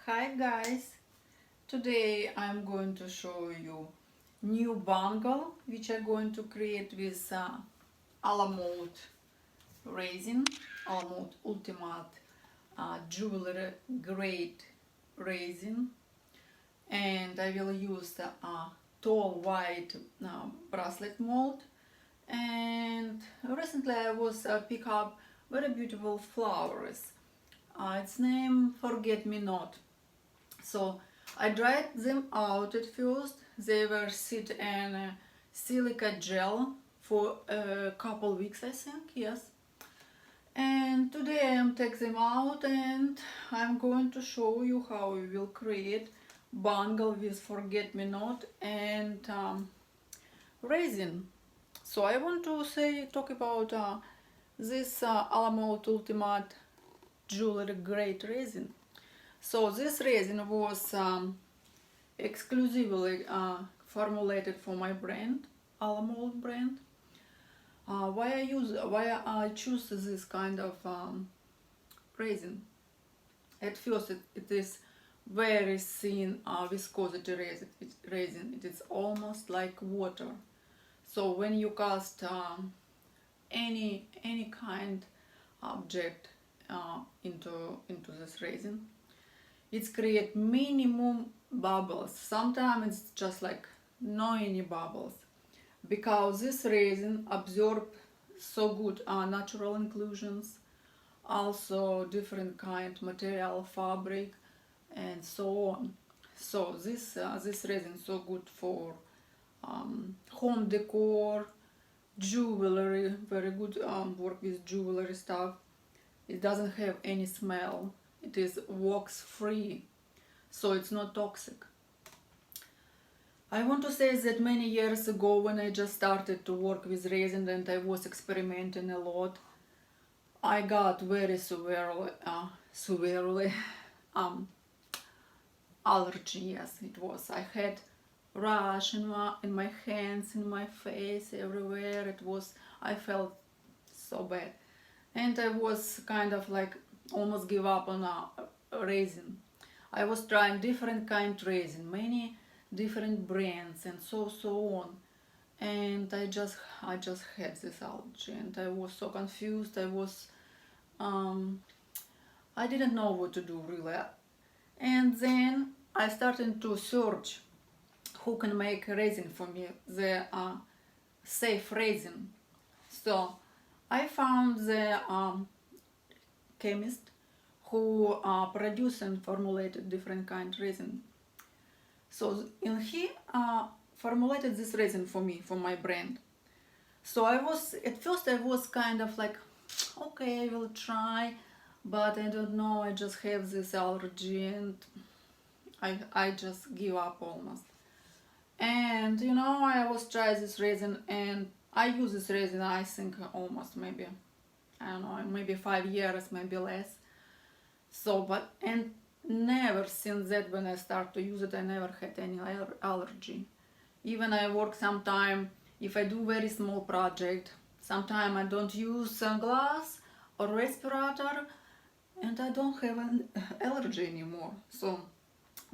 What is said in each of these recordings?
Hi guys, today I'm going to show you new bangle which I'm going to create with Alamould Resin, Alamould Ultimate Jewelry Grade Resin, and I will use the tall white bracelet mold. And recently I was pick up very beautiful flowers. Its name Forget Me Not. So I dried them out at first. They were sit in silica gel for a couple weeks, I think, yes. And today I'm take them out and I'm going to show you how we will create bangle with forget me not and resin. So I want to talk about this Alamould Ultimate Jewelry Grade Resin. So this resin was exclusively formulated for my brand, Alamould brand. Why I choose this kind of resin? At first, it is very thin viscosity resin. It is almost like water. So when you cast any kind object into this resin, it's create minimum bubbles. Sometimes it's just like no any bubbles because this resin absorb so good natural inclusions, also different kind material, fabric, and so on. So this resin so good for home decor, jewelry, very good work with jewelry stuff. It doesn't have any smell. It is wax free, so it's not toxic. I want to say that many years ago when I just started to work with resin and I was experimenting a lot, I got very severely allergy. Yes, it was. I had rash in my hands, in my face, everywhere. It was. I felt so bad, and I was kind of like almost give up on resin. I was trying different kind resin, many different brands, and so on. And I just had this allergy, and I was so confused. Um, I didn't know what to do really. And then I started to search who can make resin for me, the safe resin. So I found the chemist who produced and formulated different kind resin. So he formulated this resin for me, for my brand. So at first I was kind of like, okay, I will try, but I don't know, I just have this allergy and I just give up almost. And I was try this resin and I use this resin, I think almost maybe, I don't know, maybe 5 years, maybe less. So, and never since that when I start to use it, I never had any allergy. Even I work sometime, if I do very small project, sometime I don't use glass or respirator and I don't have an allergy anymore. So,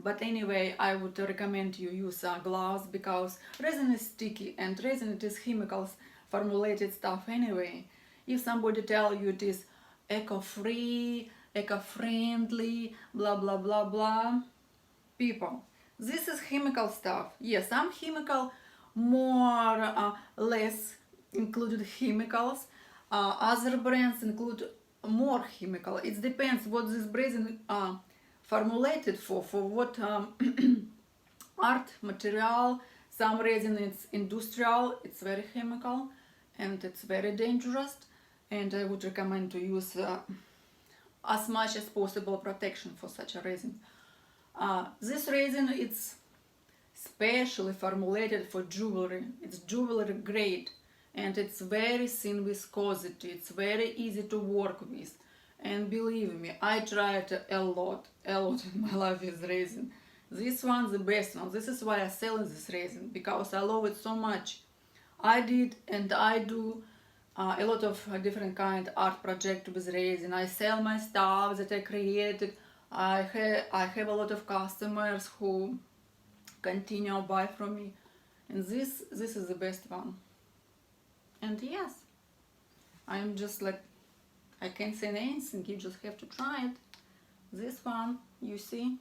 but anyway, I would recommend you use gloves because resin is sticky and resin it is chemicals formulated stuff anyway. If somebody tell you it is eco-free, eco-friendly, blah blah blah blah, people, this is chemical stuff. Yes, some chemical more less included chemicals. Other brands include more chemical. It depends what this resin formulated for what art material. Some resin it's industrial, it's very chemical and it's very dangerous, and I would recommend to use as much as possible protection for such a resin. This resin it's specially formulated for jewelry. It's jewelry grade and it's very thin viscosity. It's very easy to work with. And believe me, I tried a lot in my life with resin. This one's the best one. This is why I sell this resin, because I love it so much. I did and I do a lot of different kind art project with resin. I sell my stuff that I created I have a lot of customers who continue buy from me, and this is the best one. And yes, I'm just like, I can't say anything, you just have to try it. This one, you see,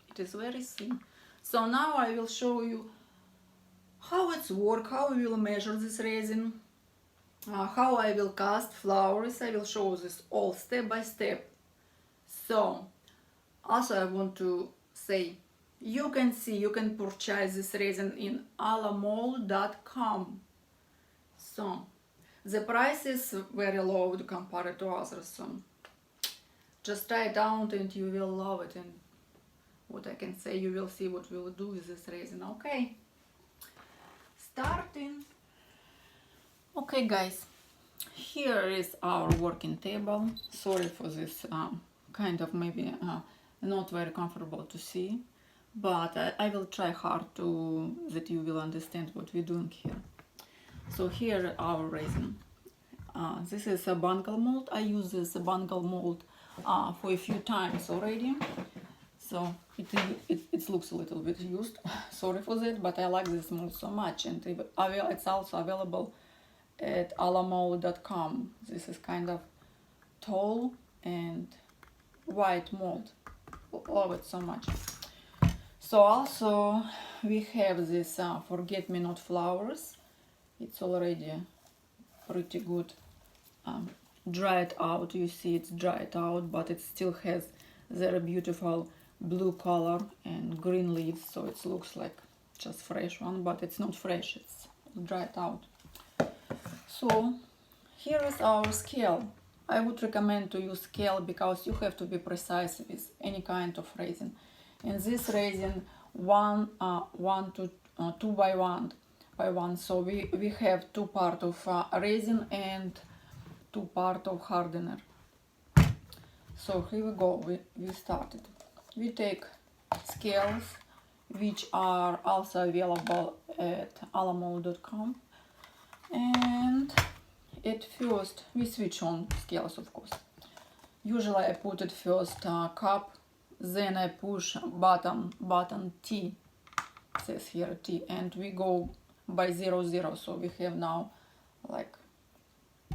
it is very thin. So now I will show you how it's work, how we will measure this resin, how I will cast flowers. I will show this all step by step. So also I want to say, you can purchase this resin in alamould.com. So the price is very low compared to others. So just try it out and you will love it. And what I can say, you will see what we will do with this resin. Okay, starting. Okay guys, here is our working table. Sorry for this kind of maybe not very comfortable to see, but I will try hard to that you will understand what we're doing here. So here our resin. This is a Bangle mold. I use this Bangle mold for a few times already. So it looks a little bit used. Sorry for that, but I like this mold so much, and it's also available at alamould.com. This is kind of tall and white mold. Love it so much. So also we have this forget-me-not flowers. It's already pretty good dried out. You see it's dried out, but it still has their beautiful blue color and green leaves, so it looks like just fresh one, but it's not fresh, it's dried out. So here is our scale. I would recommend to use scale because you have to be precise with any kind of resin. In this resin, 1 to 2 by 1 by 1. So we have 2 parts of resin and 2 parts of hardener. So here we go. We started. We take scales, which are also available at alamould.com, and at first we switch on scales, of course. Usually I put it first cup, then I push button T, it says here T, and we go by 0 0. So we have now like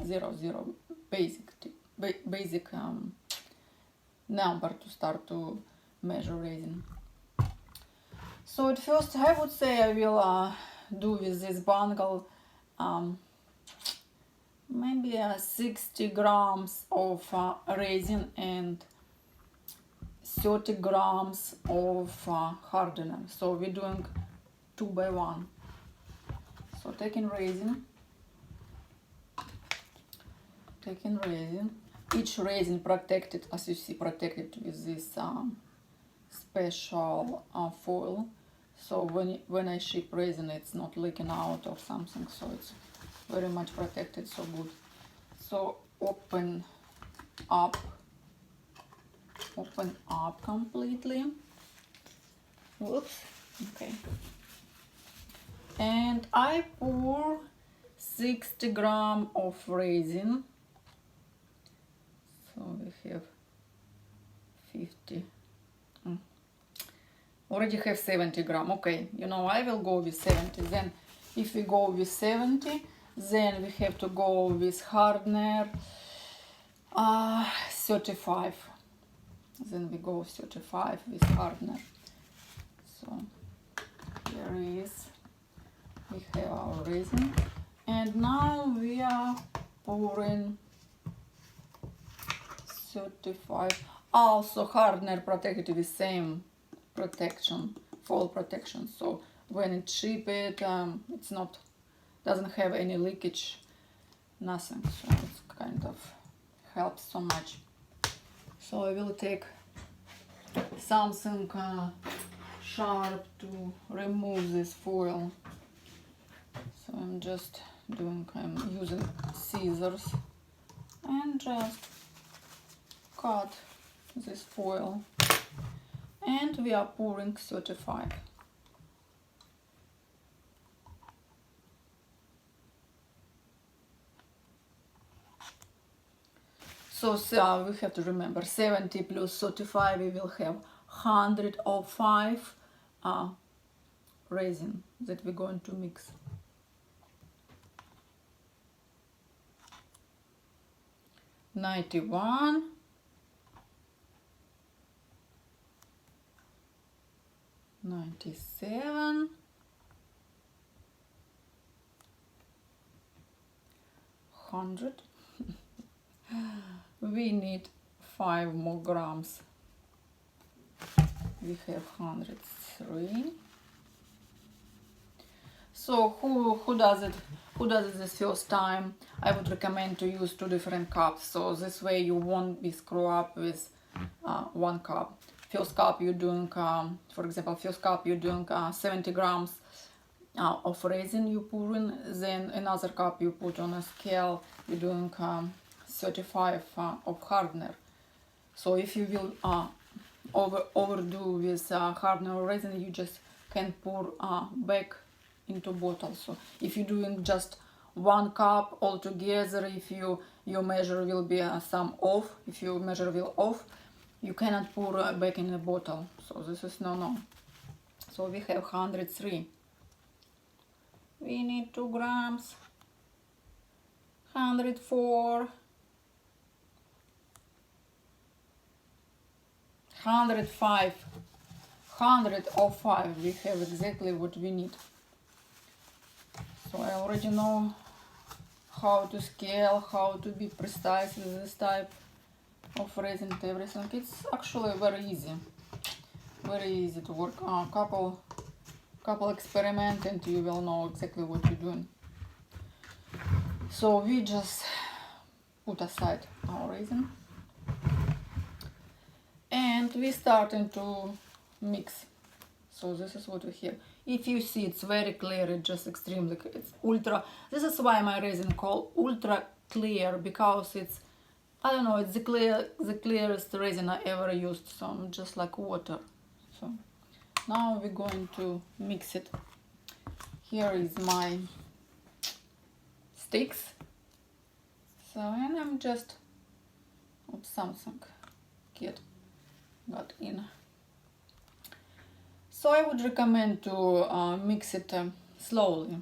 0 0 basic number to start to measure resin. So at first I would say I will do with this Bangle maybe 60 grams of resin and 30 grams of hardener. So we're doing 2 by 1. So taking resin, each resin protected, as you see, protected with this special foil. So when I ship resin, it's not leaking out or something. So it's very much protected, so good. So open up completely. Whoops. Okay. And I pour 60 grams of resin. So we have 50. Already have 70 grams. Okay, you know, I will go with 70. Then if we go with 70, then we have to go with hardener 35. Then we go 35 with hardener. So here is, we have our resin, and now we are pouring 35. Also hardener protected with same protection, fall protection. So when it ship it, it's not, doesn't have any leakage, nothing. So it's kind of helps so much. So I will take something sharp to remove this foil. So I'm using scissors and just cut this foil, and we are pouring 35. So we have to remember 70 plus 35, we will have 105 resin that we're going to mix. $91, $97, $100. We need 5 more grams. We have 103. So who does it this first time? I would recommend to use 2 different cups, so this way you won't be screw up with 1 cup. First cup you're doing, for example, first cup you're doing 70 grams of resin you pour in, then another cup you put on a scale, you're doing 35 of hardener. So if you will overdo with hardener or resin, you just can pour back into bottle. So if you're doing just 1 cup altogether, if your measure will be some off, if your measure will off, you cannot pour back in a bottle. So this is no. So we have 103. We need 2 grams. 104. 105. 105. We have exactly what we need. So I already know how to scale, how to be precise with this type of resin and everything. It's actually very easy to work. Couple experiment and you will know exactly what you're doing. So we just put aside our resin and we starting to mix. So this is what we have. If you see, it's very clear, it's just extremely, it's ultra. This is why my resin called ultra clear, because it's, I don't know, it's the clearest resin I ever used. So just like water. So now we're going to mix it. Here is my sticks. So, and I'm just, something kid got in. So I would recommend to mix it slowly.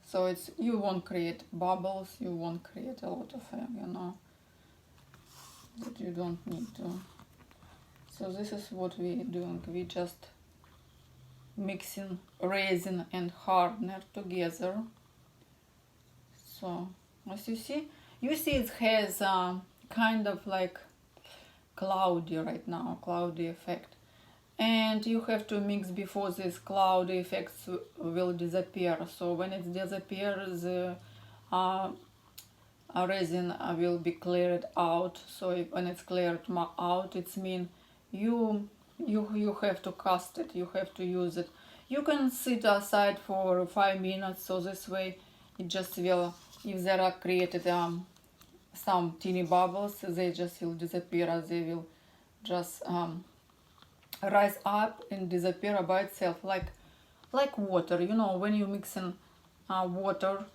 So it's, you won't create bubbles, you won't create a lot of, that you don't need to. So this is what we're doing. We just mixing resin and hardener together. So as you see it has kind of like cloudy right now, cloudy effect. And you have to mix before this cloudy effects will disappear. So when it disappears, the resin will be cleared out. So when it's cleared out, it means you have to cast it, you have to use it. You can sit aside for 5 minutes, so this way it just will, if there are created some teeny bubbles, they just will disappear, they will just rise up and disappear by itself, like water. You know, when you mix in water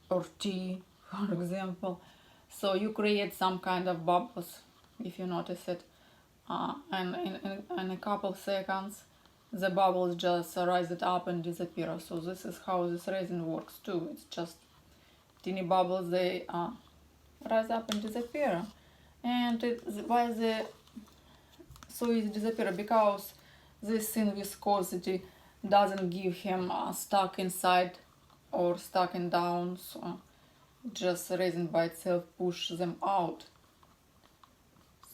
or tea, for example, so you create some kind of bubbles, if you notice it, and in a couple seconds the bubbles just rise it up and disappear. So this is how this resin works too. It's just teeny bubbles, they rise up and disappear. And so it disappears because this thin viscosity doesn't give him stuck inside or stuck in down, so just resin by itself push them out.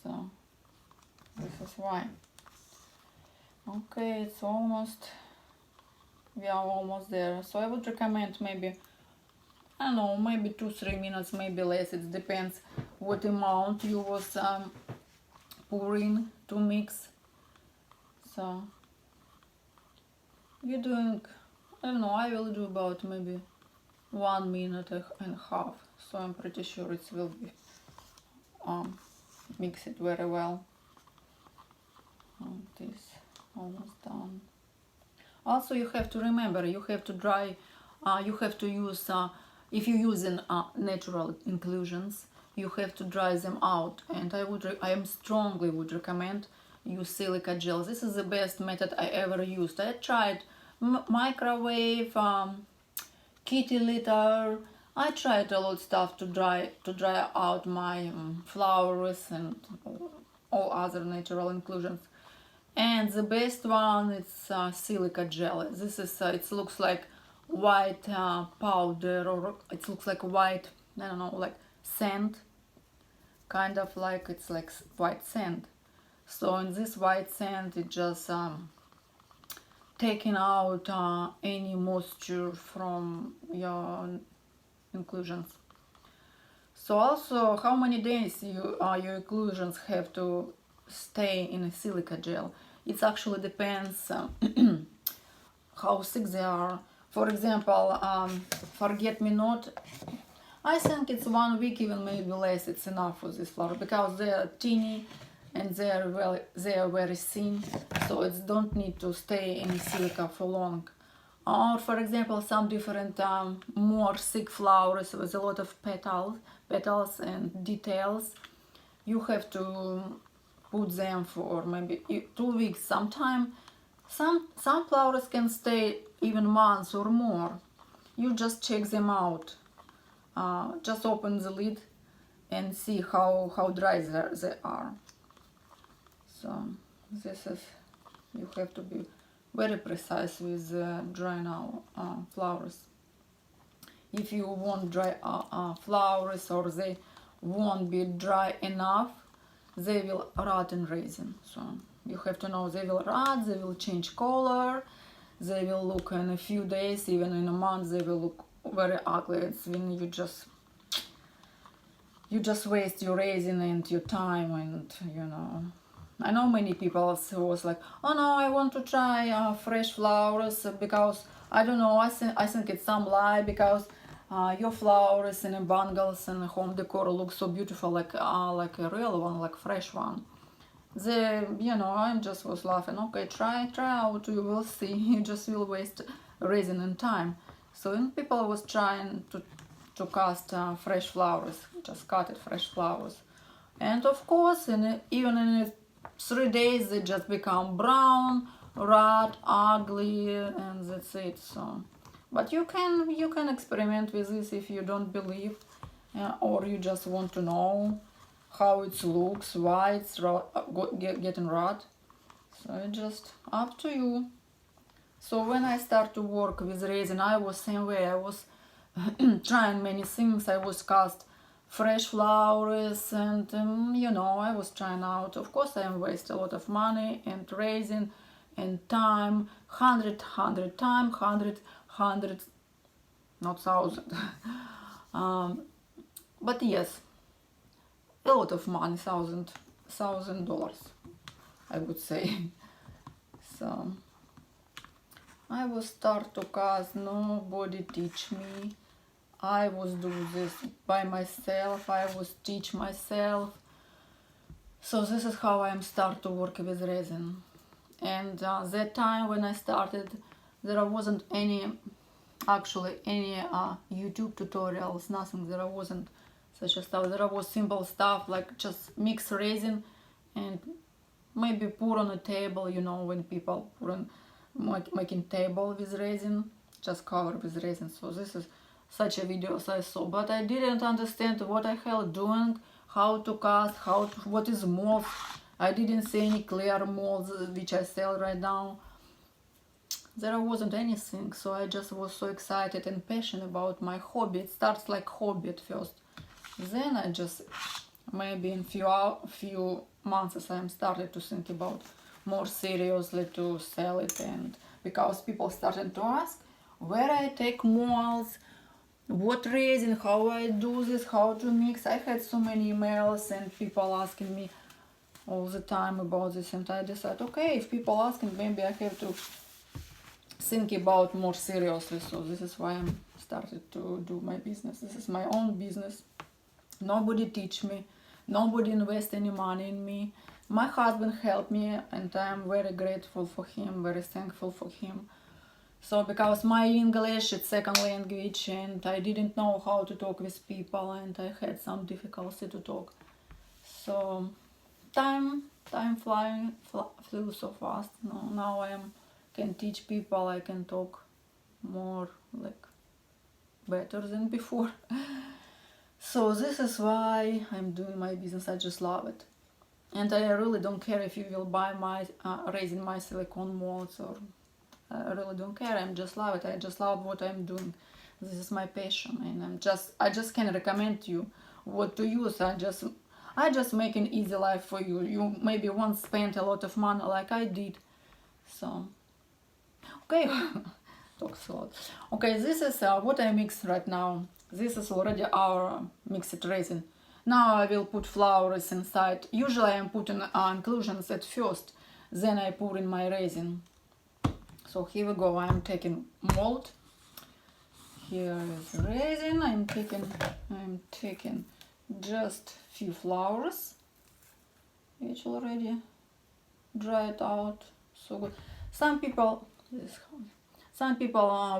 So this is why. Okay, it's almost, we are almost there. So I would recommend maybe, I don't know, maybe 2-3 minutes, maybe less. It depends what amount you was pouring to mix. So you're doing, I don't know, I will do about maybe 1 minute and a half. So I'm pretty sure it will be mix it very well. This almost done. Also, you have to remember, you have to dry, you have to use, if you're using natural inclusions, you have to dry them out, and I am strongly would recommend use silica gel. This is the best method I ever used. I tried microwave, kitty litter. I tried a lot of stuff to dry out my flowers and all other natural inclusions. And the best one is silica gel. This is it looks like white powder, or it looks like white, I don't know, like sand, kind of like it's like white sand. So in this white sand, it just taking out any moisture from your inclusions. So also, how many days your inclusions have to stay in a silica gel? It actually depends how thick they are. For example, forget-me-not, I think it's 1 week, even maybe less, it's enough for this flower, because they are teeny and they are very thin, so it don't need to stay in silica for long. Or for example, some different more thick flowers with a lot of petals and details, you have to put them for maybe 2 weeks. Sometime some flowers can stay even months or more. You just check them out. Just open the lid and see how dry they are. So this is, you have to be very precise with drying out flowers. If you want dry flowers, or they won't be dry enough, they will rot in resin. So you have to know they will rot, they will change color, they will look in a few days, even in a month, they will look very ugly. It's when you just waste your resin and your time, and you know. I know many people who was like, oh no, I want to try fresh flowers because I don't know, I think it's some lie, because your flowers in bangles and home decor look so beautiful, like a real one, like fresh one. I just was laughing. Okay, try out, you will see. You just will waste resin and time. So when people was trying to cast fresh flowers, just cutted fresh flowers, and of course, even in 3 days they just become brown, rot, ugly, and that's it. So, but you can experiment with this if you don't believe, or you just want to know how it looks, why it's getting rot. So it's just up to you. So when I start to work with resin, I was same way. I was trying many things. I was cast fresh flowers, and I was trying out. Of course, I waste a lot of money and resin and time, 100 time, 100, not 1,000. But yes, a lot of money, $1,000, I would say. So I was start to cast, nobody teach me. I was do this by myself, I was teach myself. So this is how I am start to work with resin. And that time when I started, there wasn't any YouTube tutorials, nothing. There wasn't such a stuff. There was simple stuff like just mix resin and maybe pour on a table, when people pour on making table with resin, just cover with resin. So this is such a videos I saw, but I didn't understand what the hell doing, how to cast, what is mold. I didn't see any clear molds which I sell right now. There wasn't anything, so I just was so excited and passionate about my hobby. It starts like hobby at first. Then I just, maybe in few months, I started to think about more seriously to sell it, and because people started to ask where I take molds, what resin, how I do this, how to mix. I had so many emails and people asking me all the time about this, and I decided, okay, if people asking, maybe I have to think about more seriously. So this is why I started to do my business. This is my own business. Nobody teach me, nobody invest any money in me. My husband helped me, and I'm very grateful for him, very thankful for him. So because my English is second language and I didn't know how to talk with people and I had some difficulty to talk. So time flew so fast. Now I can teach people, I can talk more like better than before. So this is why I'm doing my business. I just love it. And I really don't care if you will buy my resin, my silicone molds, or I really don't care. I just love it. I just love what I'm doing. This is my passion, and I just can recommend you what to use. I just make an easy life for you. You maybe once spent a lot of money like I did. So okay, talks a lot. Okay, this is what I mix right now. This is already our mixed resin. Now I will put flowers inside. Usually I'm putting inclusions at first, then I pour in my resin. So here we go. I'm taking mold. Here is resin. I'm taking just few flowers, which already dried out. So good. Some people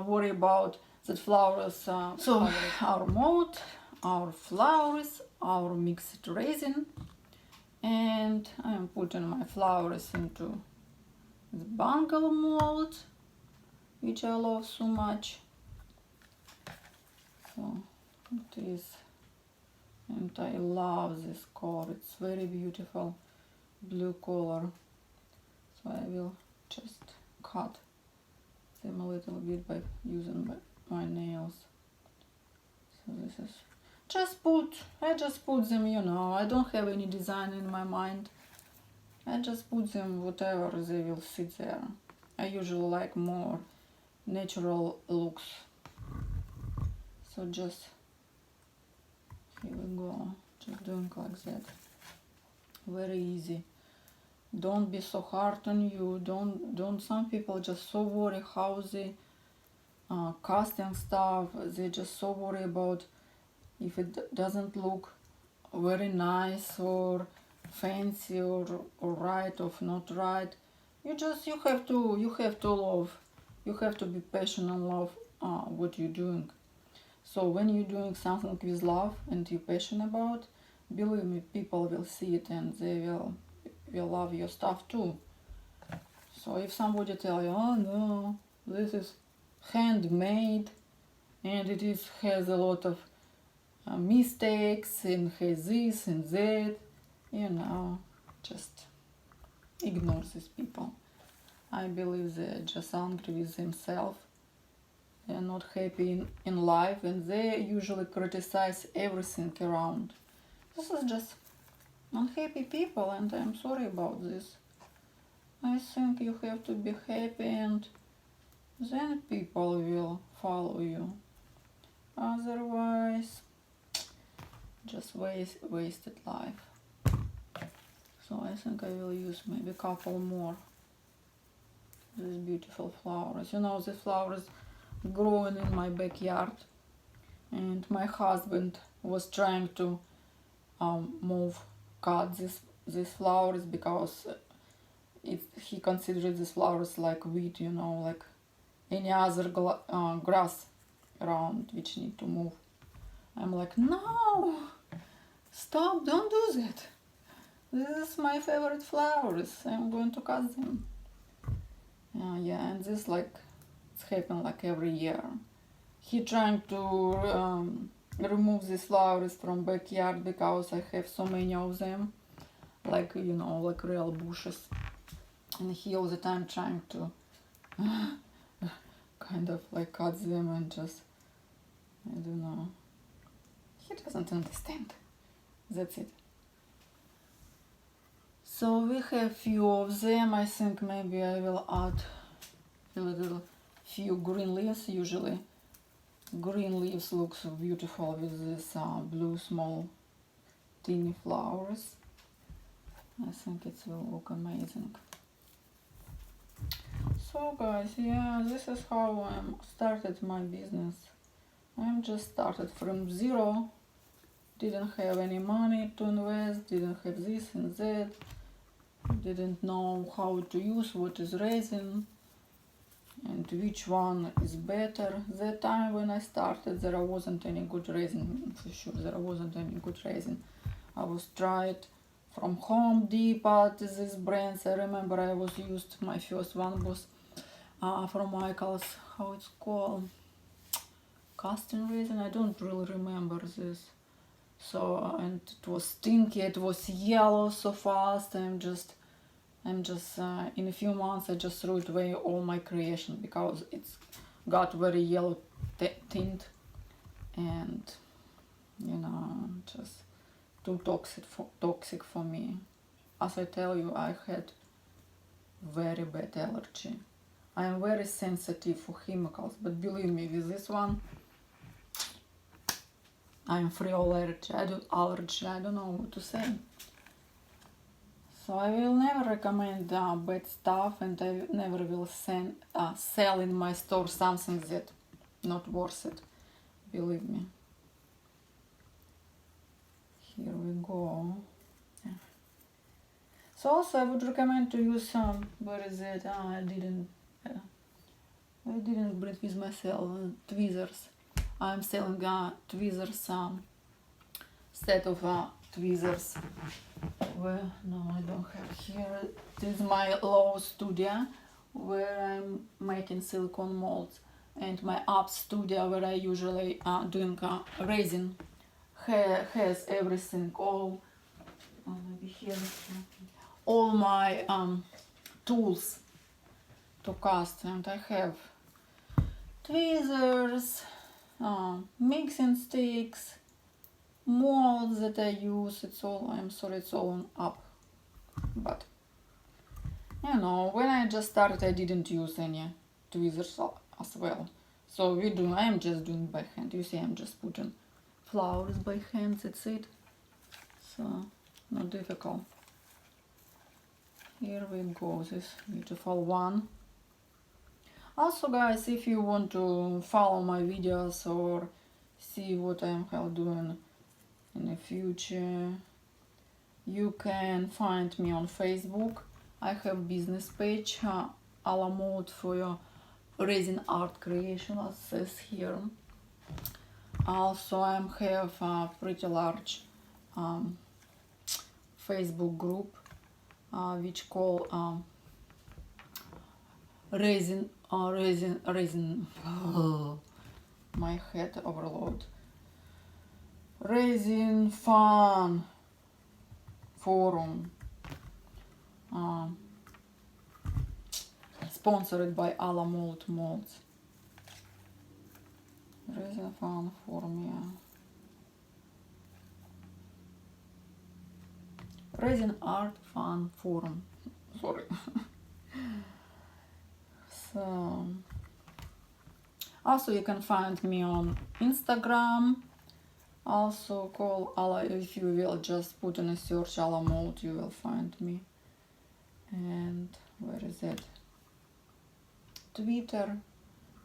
worry about that flowers. So our mold, our flowers, our mixed resin, and I'm putting my flowers into the Bangle mold, which I love so much. So it is, and I love this color. It's very beautiful blue color. So I will just cut them a little bit by using my nails. So this is I just put them, I don't have any design in my mind. I just put them whatever they will sit there. I usually like more natural looks. So just here we go, just doing like that. Very easy. Don't be so hard on you. Don't. Some people just so worry how they casting stuff. They just so worry about if it doesn't look very nice or fancy or right or not right. You have to love. You have to be passionate and love what you're doing. So when you're doing something with love and you're passionate about, believe me, people will see it and they will love your stuff too. So if somebody tell you, oh no, this is handmade and has a lot of mistakes and has this and that, just ignore these people. I believe they're just angry with themselves. They're not happy in life and they usually criticize everything around. This is just unhappy people and I'm sorry about this. I think you have to be happy and then people will follow you. Otherwise, just wasted life. So I think I will use maybe a couple more. These beautiful flowers. These flowers growing in my backyard. And my husband was trying to cut these flowers because he considered these flowers like weed, like any other grass around which need to move. I'm like, no, stop, don't do that. This is my favorite flowers. I'm going to cut them. And this it's happened like every year. He trying to remove these flowers from backyard because I have so many of them, like real bushes, and he all the time trying to kind of like cut them and just, I don't know. He doesn't understand. That's it. So we have few of them. I think maybe I will add a little few green leaves. Usually green leaves looks beautiful with this blue small teeny flowers. I think it will look amazing. So guys, this is how I started my business. I'm just started from zero. Didn't have any money to invest, didn't have this and that, didn't know how to use what is resin. and which one is better. That time when I started there wasn't any good resin, for sure there wasn't any good resin. I was tried from Home Depot, these brands. I remember I was used, my first one was from Michael's, how it's called, casting resin, I don't really remember this. So and it was stinky, it was yellow so fast. I'm just in a few months I just threw it away all my creation because it's got very yellow tint, and you know, just too toxic for me. As I tell you, I had very bad allergy. I am very sensitive for chemicals, but believe me, with this one I am free allergy. I don't know what to say. So I will never recommend bad stuff, and I never will sell in my store something that not worth it. Believe me. Here we go. Yeah. So also I would recommend to use where is it? I didn't bring with myself tweezers. I'm selling tweezers, set of tweezers. Well, no, I don't have here. This is my low studio where I'm making silicone molds, and my up studio where I usually doing resin has everything, all maybe here, all my tools to cast, and I have tweezers, mixing sticks, molds that I use. It's all, I'm sorry, it's all on up, but you know, when I just started I didn't use any tweezers as well. So I am just doing by hand. You see, I'm just putting flowers by hand, that's it. So not difficult. Here we go, this beautiful one. Also guys, if you want to follow my videos or see what I'm doing in the future, you can find me on Facebook. I have business page, Alamould for your resin art creation, as says here. Also I have a pretty large Facebook group which call resin my head overload, resin fun forum, sponsored by Alamould molds. Resin fun forum, yeah. Resin art fun forum, sorry. So also you can find me on Instagram, also call if you will just put in a search Alamould, you will find me. And where is it? Twitter,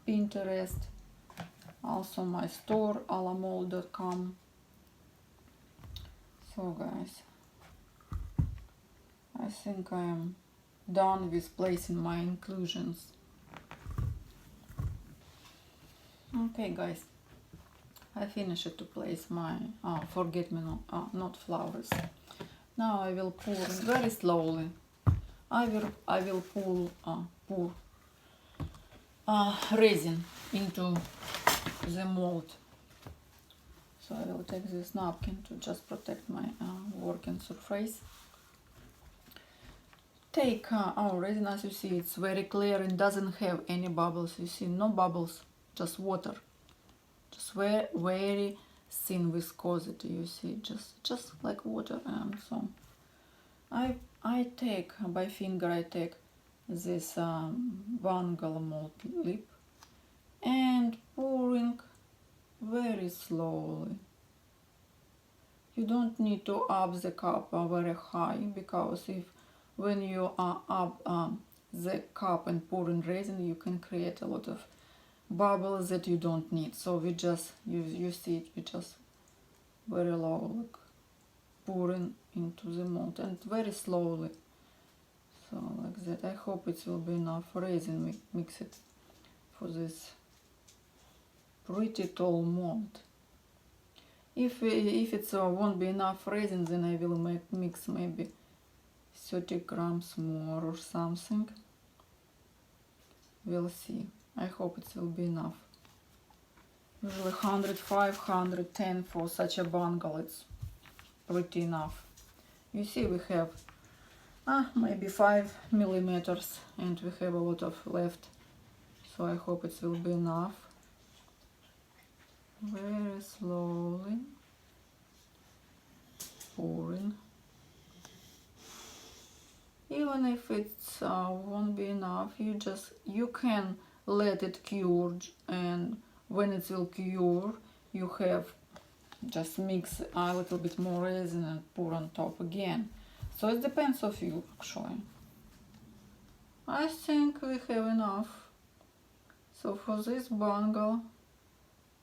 Pinterest, also my store alamould.com. So guys, I think I am done with placing my inclusions. Okay guys, I finished to place my not flowers. Now I will pour very slowly. I will pour resin into the mold. So I will take this napkin to just protect my working surface. Take our resin, as you see, it's very clear and doesn't have any bubbles. You see, no bubbles, just water, just very thin viscosity. You see, just like water. And so I take by finger, I take this Bangle mold lip and pouring very slowly. You don't need to up the cup very high, because when you are up the cup and pouring resin, you can create a lot of bubbles that you don't need. So we just, you see it, we just very low, like pouring into the mold and very slowly. So like that. I hope it will be enough resin. We mix it for this pretty tall mold. If it won't be enough resin, then I will mix maybe 30 grams more or something. We'll see. I hope it will be enough. Usually 105, 110 for such a bangle, it's pretty enough. You see, we have maybe 5 millimeters and we have a lot of left, so I hope it will be enough. Very slowly pouring. Even if it won't be enough, you can let it cure, and when it will cure, you have just mix a little bit more resin and pour on top again. So it depends of you actually. I think we have enough. So for this bangle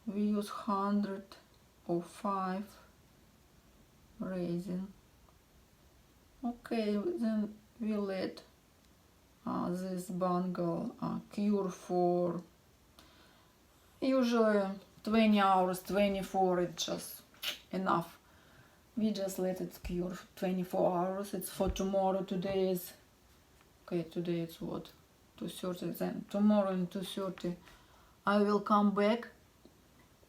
we use 105 resin. Okay, then we let this bangle cure for usually 20 hours, 24, it's just enough. We just let it cure 24 hours. It's for tomorrow. Today is, okay, today it's what? 2:30, then tomorrow in 2:30 I will come back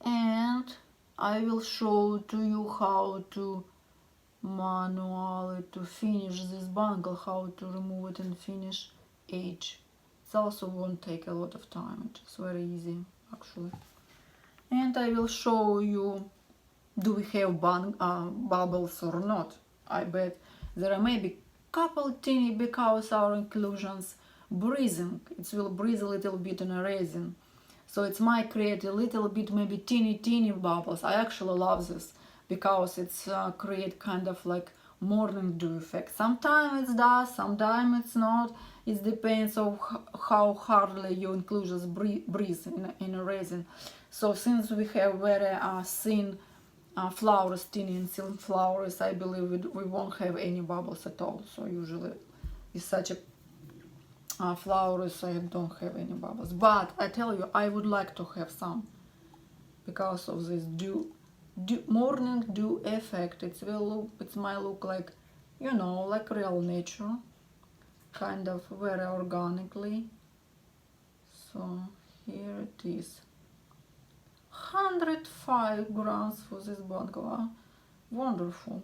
and I will show to you how to manually to finish this bangle, how to remove it and finish edge. It also won't take a lot of time, it's very easy actually. And I will show you, do we have bubbles or not. I bet there are maybe couple teeny, because our inclusions breathing, it will breathe a little bit in a resin, so it might create a little bit maybe teeny bubbles. I actually love this because it's create kind of like morning dew effect. Sometimes it does, sometimes it's not. It depends on how hardly your inclusions breathe in a resin. So since we have very thin flowers, teeny and thin flowers, I believe we won't have any bubbles at all. So usually with such a flowers I don't have any bubbles. But I tell you, I would like to have some because of this morning dew effect. It might look like, you know, like real nature, kind of very organically. So here it is. 105 grams for this bangle. Wonderful.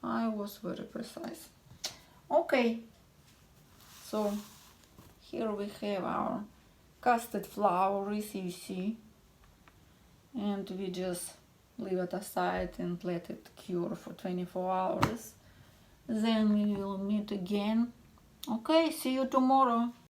I was very precise. Okay, so here we have our casted flowers, you see, and we just leave it aside and let it cure for 24 hours. Then we will meet again. Okay, see you tomorrow.